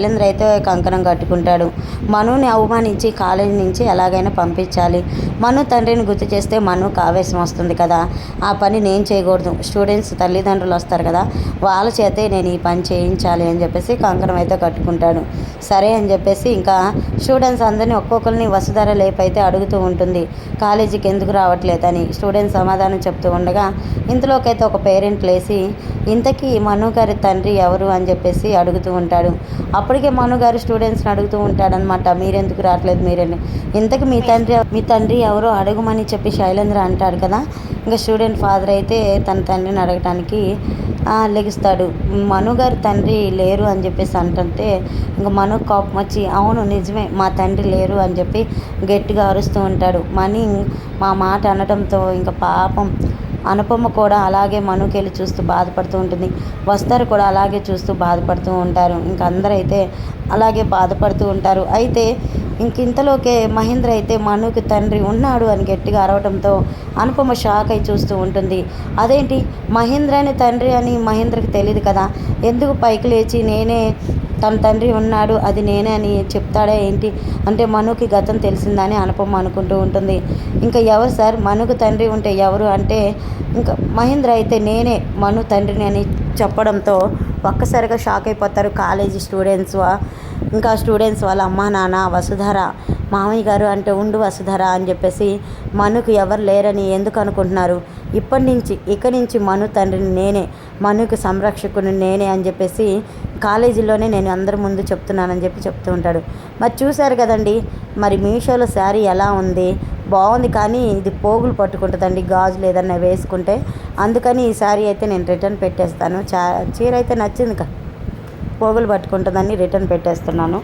శైలేంద్ర అయితే కంకణం కట్టుకుంటాడు. మనుని అవమానించి కాలేజీ నుంచి ఎలాగైనా పంపించాలి. మను తండ్రిని గుర్తు చేస్తే మనుకు ఆవేశం వస్తుంది కదా, ఆ పని నేను చేయకూడదు, స్టూడెంట్స్ తల్లిదండ్రులు వస్తారు కదా, వాళ్ళ చేతే నేను ఈ పని చేయించాలి అని చెప్పేసి కంకణం అయితే కట్టుకుంటాడు. సరే అని చెప్పేసి ఇంకా స్టూడెంట్స్ అందరినీ ఒక్కొక్కరిని వసుధర లేపైతే అడుగుతూ ఉంటుంది, కాలేజీకి ఎందుకు రావట్లేదని. స్టూడెంట్స్ సమాధానం చెప్తూ ఉండగా ఇంతలోకైతే ఒక పేరెంట్ లేసి ఇంతకీ మను గారి తండ్రి ఎవరు అని చెప్పేసి అడుగుతూ ఉంటాడు. అప్పటికే మను గారు స్టూడెంట్స్ని అడుగుతూ ఉంటాడనమాట, మీరెందుకు రావట్లేదు, ఇంతకు మీ తండ్రి ఎవరో అడుగుమని చెప్పి శైలేంద్ర అంటాడు కదా. ఇంకా స్టూడెంట్ ఫాదర్ అయితే తన తండ్రిని అడగటానికి లెగిస్తాడు. మను గారి తండ్రి లేరు అని చెప్పేసి అంటుంటే ఇంకా మను కోపం వచ్చి అవును నిజమే మా తండ్రి లేరు అని చెప్పి గట్టిగా అరుస్తూ ఉంటాడు. మనీ మా మాట అనడంతో ఇంకా పాపం అనుపమ కూడా అలాగే మనుకెళ్ళి చూస్తూ బాధపడుతూ ఉంటుంది. వస్తారు కూడా అలాగే చూస్తూ బాధపడుతూ ఉంటారు. ఇంక అందరైతే అలాగే బాధపడుతూ ఉంటారు. అయితే ఇంతలోకే మహేంద్ర అయితే మనుకి తండ్రి ఉన్నాడు అని గట్టిగా అరవడంతో అనుపమ షాక్ అయి చూస్తూ ఉంటుంది. అదేంటి మహేంద్రని తండ్రి అని మహేంద్రకి తెలియదు కదా, ఎందుకు పైకి లేచి నేనే తన తండ్రి ఉన్నాడు అది నేనే అని చెప్తాడా ఏంటి అంటే మనుకి గతం తెలిసిందని అనుపమ అనుకుంటూ ఉంటుంది. ఇంకా ఎవరు సార్ మనుకు తండ్రి ఉంటే ఎవరు అంటే ఇంకా మహేంద్ర అయితే నేనే మను తండ్రిని అని చెప్పడంతో ఒక్కసారిగా షాక్ అయిపోతారు కాలేజీ స్టూడెంట్స్. ఇంకా స్టూడెంట్స్ వాళ్ళ అమ్మా నాన్న వసుధర మామయ్య గారు అంటే ఉండు వసుధర అని చెప్పేసి మనుకు ఎవరు లేరని ఎందుకు అనుకుంటున్నారు, ఇక నుంచి మను తండ్రిని నేనే, మనుకు సంరక్షకుని నేనే అని చెప్పేసి కాలేజీలోనే నేను అందరి ముందు చెప్తున్నానని చెప్పి చెప్తూ ఉంటాడు. మరి చూశారు కదండి, మరి మీషోలో శారీ ఎలా ఉంది, బాగుంది కానీ ఇది పోగులు పట్టుకుంటుందండి గాజులు ఏదన్నా వేసుకుంటే, అందుకని ఈ శారీ అయితే నేను రిటర్న్ పెట్టేస్తాను. చీర అయితే నచ్చింది పోగులు పట్టుకుంటుందని రిటర్న్ పెట్టేస్తున్నాను.